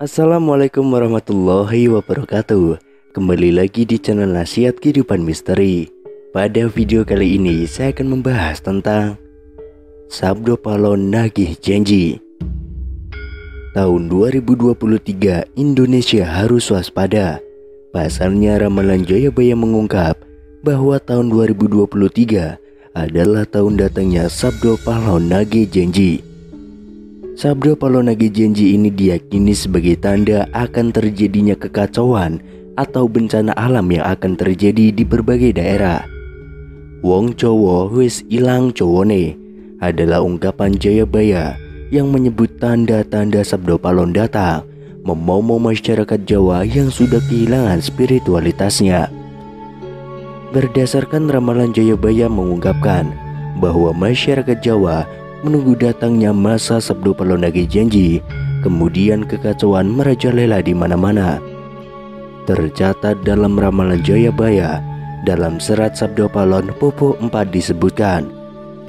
Assalamualaikum warahmatullahi wabarakatuh. Kembali lagi di channel Nasihat Kehidupan Misteri. Pada video kali ini saya akan membahas tentang Sabdo Palon Nagih Janji. Tahun 2023 Indonesia harus waspada. Pasalnya ramalan Jayabaya mengungkap bahwa tahun 2023 adalah tahun datangnya Sabdo Palon Nagih Janji. Sabdo Palon Nagih Janji ini diyakini sebagai tanda akan terjadinya kekacauan atau bencana alam yang akan terjadi di berbagai daerah. Wong Jowo wis ilang cowone adalah ungkapan Jayabaya yang menyebut tanda-tanda Sabdo Palon datang, memomo masyarakat Jawa yang sudah kehilangan spiritualitasnya. Berdasarkan ramalan Jayabaya mengungkapkan bahwa masyarakat Jawa menunggu datangnya masa Sabdo Palon Nagih Janji, kemudian kekacauan merajalela di mana-mana. Tercatat dalam ramalan Jayabaya, dalam serat Sabdo Palon Popo 4 disebutkan,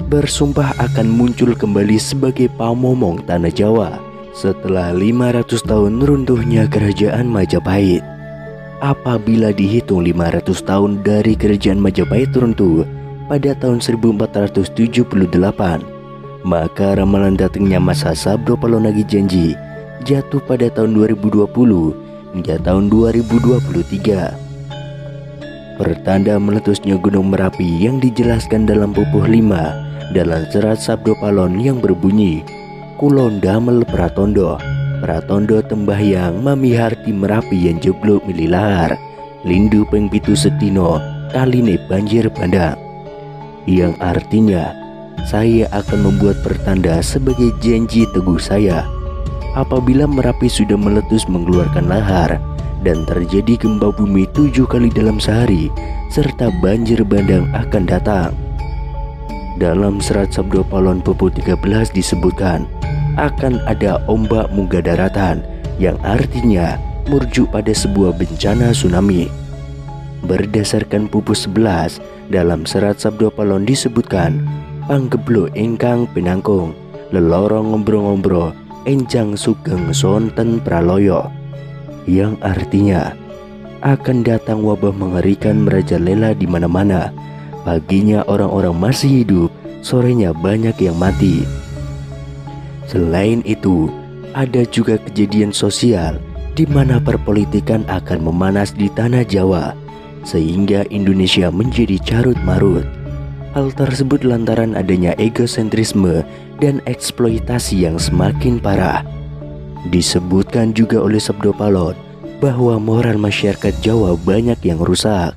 bersumpah akan muncul kembali sebagai pamomong tanah Jawa setelah 500 tahun runtuhnya kerajaan Majapahit. Apabila dihitung 500 tahun dari kerajaan Majapahit runtuh pada tahun 1478, maka ramalan datangnya masa Sabdo Palon Nagih Janji jatuh pada tahun 2020 hingga tahun 2023. Pertanda meletusnya Gunung Merapi yang dijelaskan dalam Pupuh 5 dalam serat Sabdo Palon yang berbunyi, Kulon damel pratondo, pratondo tembahyang mamiharti Merapi yang jeblok mililahar, lindu peng pitu setino kaline banjir bandang. Yang artinya, saya akan membuat pertanda sebagai janji teguh saya. Apabila Merapi sudah meletus mengeluarkan lahar dan terjadi gempa bumi 7 kali dalam sehari, serta banjir bandang akan datang. Dalam serat Sabdo Palon Pupuh 13 disebutkan akan ada ombak munggah daratan, yang artinya merujuk pada sebuah bencana tsunami. Berdasarkan Pupuh 11 dalam serat Sabdo Palon disebutkan panggeblo ingkang pinangkung lelorong ngombro-ngombro enjang sugeng sonten praloyo, yang artinya akan datang wabah mengerikan merajalela di mana-mana. Paginya orang-orang masih hidup, sorenya banyak yang mati. Selain itu, ada juga kejadian sosial di mana perpolitikan akan memanas di tanah Jawa sehingga Indonesia menjadi carut-marut. Hal tersebut lantaran adanya egosentrisme dan eksploitasi yang semakin parah. Disebutkan juga oleh Sabdo Palon bahwa moral masyarakat Jawa banyak yang rusak.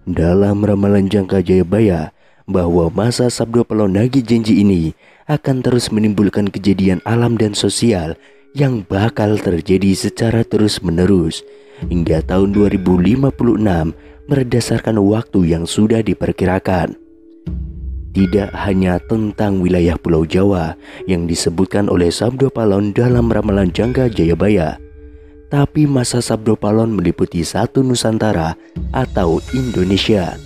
Dalam ramalan jangka Jayabaya bahwa masa Sabdo Palon Nagih Janji ini akan terus menimbulkan kejadian alam dan sosial yang bakal terjadi secara terus-menerus hingga tahun 2056 berdasarkan waktu yang sudah diperkirakan. Tidak hanya tentang wilayah Pulau Jawa yang disebutkan oleh Sabdo Palon dalam ramalan jangka Jayabaya, tapi masa Sabdo Palon meliputi satu Nusantara atau Indonesia.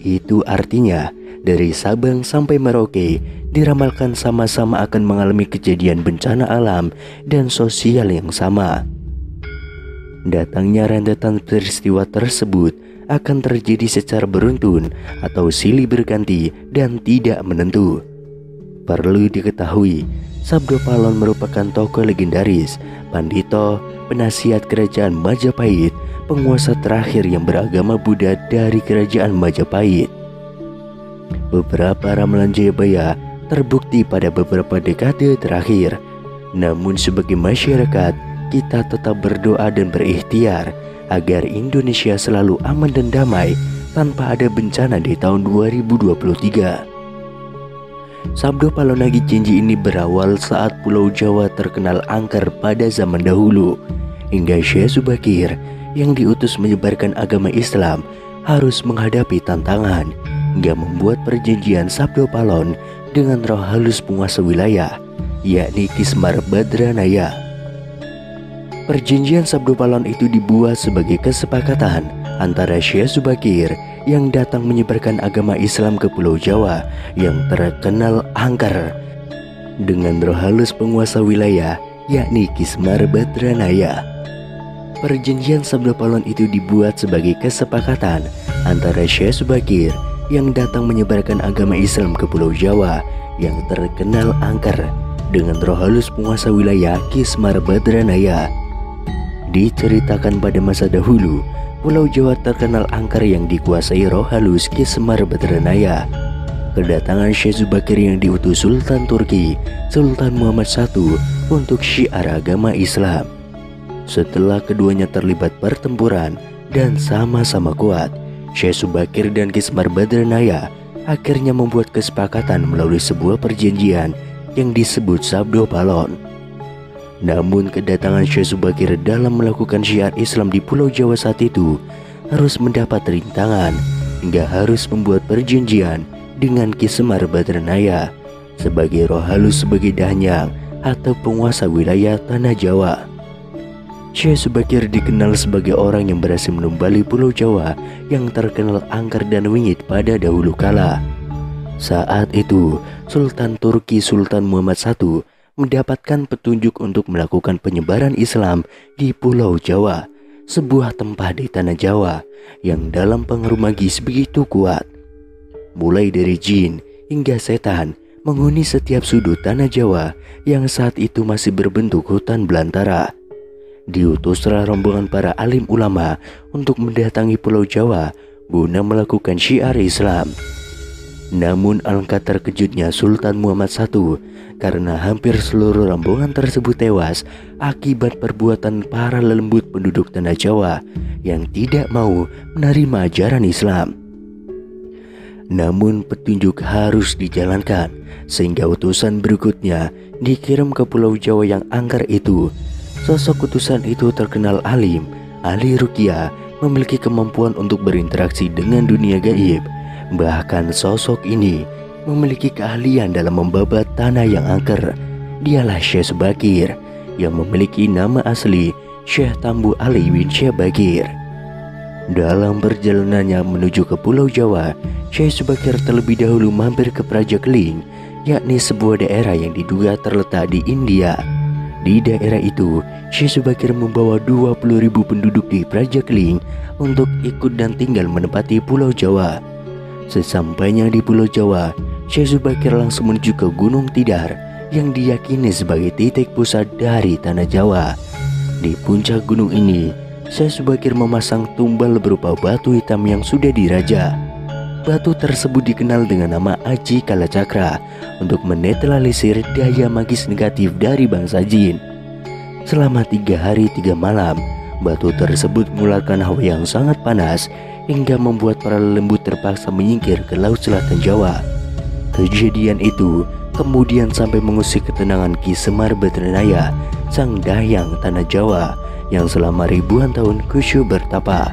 Itu artinya dari Sabang sampai Merauke diramalkan sama-sama akan mengalami kejadian bencana alam dan sosial yang sama. Datangnya rentetan peristiwa tersebut akan terjadi secara beruntun atau silih berganti dan tidak menentu. Perlu diketahui, Sabdo Palon merupakan tokoh legendaris, pandito, penasihat kerajaan Majapahit, penguasa terakhir yang beragama Buddha dari kerajaan Majapahit. Beberapa ramalan Jayabaya terbukti pada beberapa dekade terakhir. Namun sebagai masyarakat, kita tetap berdoa dan berikhtiar agar Indonesia selalu aman dan damai tanpa ada bencana di tahun 2023. Sabdo Palon Nagih Janji ini berawal saat Pulau Jawa terkenal angker pada zaman dahulu, hingga Syekh Subakir yang diutus menyebarkan agama Islam harus menghadapi tantangan hingga membuat perjanjian Sabdo Palon dengan roh halus penguasa wilayah, yakni Ki Semar Badranaya. Perjanjian Sabdo Palon itu dibuat sebagai kesepakatan antara Syekh Subakir yang datang menyebarkan agama Islam ke Pulau Jawa yang terkenal angker dengan roh halus penguasa wilayah yakni Ki Semar Badranaya. Perjanjian Sabdo Palon itu dibuat sebagai kesepakatan antara Syekh Subakir yang datang menyebarkan agama Islam ke Pulau Jawa yang terkenal angker dengan roh halus penguasa wilayah Ki Semar Badranaya. Diceritakan pada masa dahulu, Pulau Jawa terkenal angker yang dikuasai roh halus Ki Semar Badranaya. Kedatangan Syekh Subakir yang diutus Sultan Turki, Sultan Muhammad I untuk syiar agama Islam. Setelah keduanya terlibat pertempuran dan sama-sama kuat, Syekh Subakir dan Ki Semar Badranaya akhirnya membuat kesepakatan melalui sebuah perjanjian yang disebut Sabdo Palon. Namun kedatangan Syekh Subakir dalam melakukan syiar Islam di Pulau Jawa saat itu harus mendapat rintangan hingga harus membuat perjanjian dengan Ki Semar Badranaya sebagai roh halus sebagai danyang atau penguasa wilayah Tanah Jawa. Syekh Subakir dikenal sebagai orang yang berhasil menumbali Pulau Jawa yang terkenal angker dan wingit pada dahulu kala. Saat itu, Sultan Turki Sultan Muhammad I mendapatkan petunjuk untuk melakukan penyebaran Islam di Pulau Jawa, sebuah tempat di Tanah Jawa yang dalam pengaruh magis begitu kuat. Mulai dari jin hingga setan menghuni setiap sudut Tanah Jawa yang saat itu masih berbentuk hutan belantara. Diutuslah rombongan para alim ulama untuk mendatangi Pulau Jawa guna melakukan syiar Islam. Namun alangkah terkejutnya Sultan Muhammad I karena hampir seluruh rombongan tersebut tewas akibat perbuatan para lelembut penduduk Tanah Jawa yang tidak mau menerima ajaran Islam. Namun petunjuk harus dijalankan sehingga utusan berikutnya dikirim ke Pulau Jawa yang angker itu. Sosok utusan itu terkenal alim, ahli ruqyah, memiliki kemampuan untuk berinteraksi dengan dunia gaib. Bahkan sosok ini memiliki keahlian dalam membabat tanah yang angker. Dialah Syekh Subakir yang memiliki nama asli Syekh Tambu Ali bin Syekh Bakir. Dalam perjalanannya menuju ke Pulau Jawa, Syekh Subakir terlebih dahulu mampir ke Praja Keling, yakni sebuah daerah yang diduga terletak di India. Di daerah itu, Syekh Subakir membawa 20.000 penduduk di Praja Keling untuk ikut dan tinggal menempati Pulau Jawa. Sesampainya di Pulau Jawa, Syekh Subakir langsung menuju ke Gunung Tidar yang diyakini sebagai titik pusat dari Tanah Jawa. Di puncak gunung ini, Syekh Subakir memasang tumbal berupa batu hitam yang sudah diraja. Batu tersebut dikenal dengan nama Aji Kalacakra untuk menetralisir daya magis negatif dari bangsa jin. Selama 3 hari 3 malam, batu tersebut mengeluarkan hawa yang sangat panas hingga membuat para lembut terpaksa menyingkir ke Laut Selatan Jawa. Kejadian itu kemudian sampai mengusik ketenangan Ki Semar Badranaya, sang dayang Tanah Jawa yang selama ribuan tahun khusyuk bertapa.